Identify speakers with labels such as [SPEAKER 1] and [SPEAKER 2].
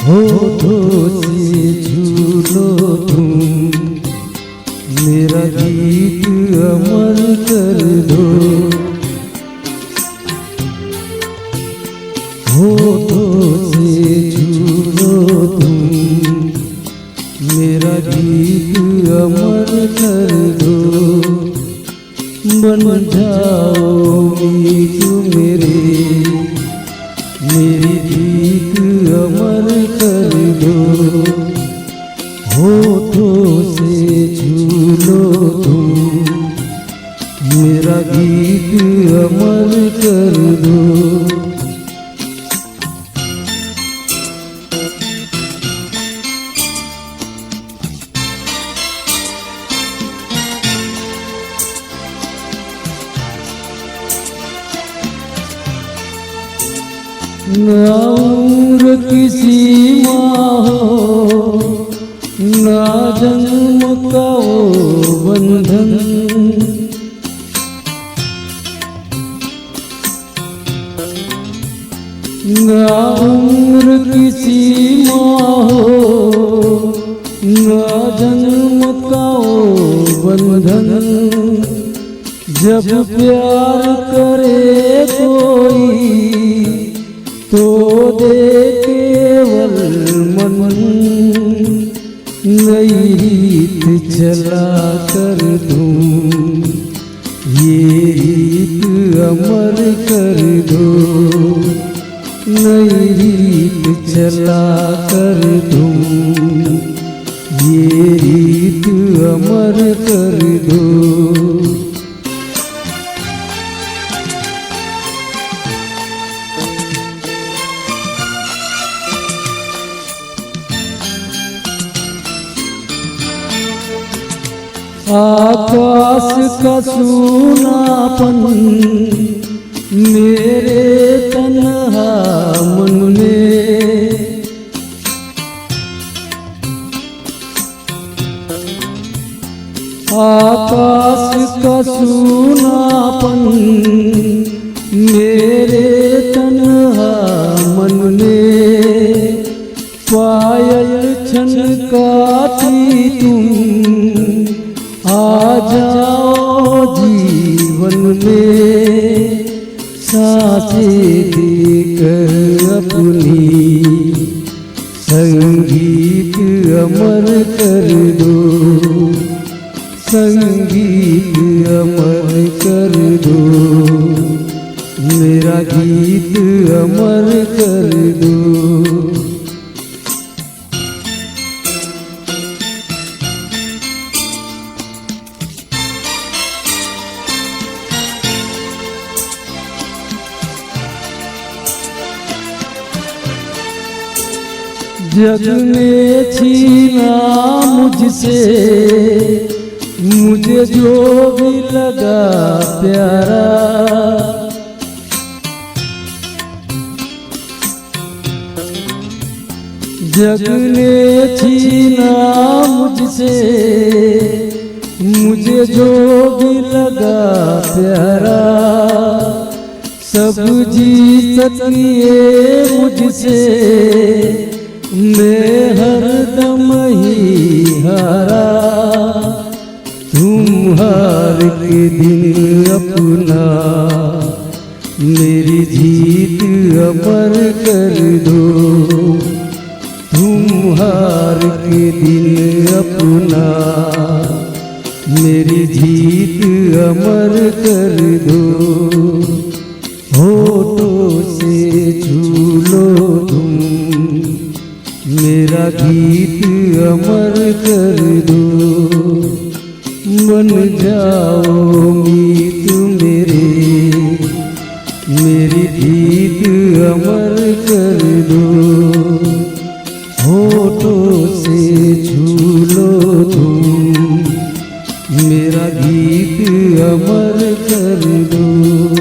[SPEAKER 1] होठों से झूलो तुम, मेरा गीत अमर कर दो। होठों से झूलो तुम, मेरा गीत अमर कर दो। बन जाओ मीत मेरे, मेरी गीत अमर कर दो। होठों से झूलो तुम, मेरा गीत अमर कर दो। ना उम्र की सीमा हो, ना जन्म का वो बंधन। ना उम्र की सीमा हो, ना जन्म का वो बंधन। जब प्यार करे कोई तो दे केवल मन, नई रीत चला कर दूं, ये रीत अमर कर दो। नई रीत चला कर दूं, ये रीत अमर कर दो। आकाश का सूनापन मेरे तन्हा मन में, आकाश का सूनापन मेरे तन्हा मन में। पायल छनकाती तुम, आ जाओ जीवन में। सांसें देकर अपनी संगीत अमर कर दो। संगीत अमर कर दो, मेरा गीत अमर कर दो। जग ने छीना मुझसे, मुझे जो भी लगा प्यारा। जग ने छीना मुझसे, मुझे जो भी लगा प्यारा। सब जीत लिए मुझसे, मैं हरदम ही हारा। तुम हार के दिन अपना मेरी जीत अमर कर दो। तुम हार के दिन अपना मेरी जीत अमर कर दो। होठों से झूलो तुम, मेरा गीत अमर कर दो। बन जाओ मीत मेरे, मेरी गीत अमर कर दो। होठों से झूलो तुम, मेरा गीत अमर कर दो।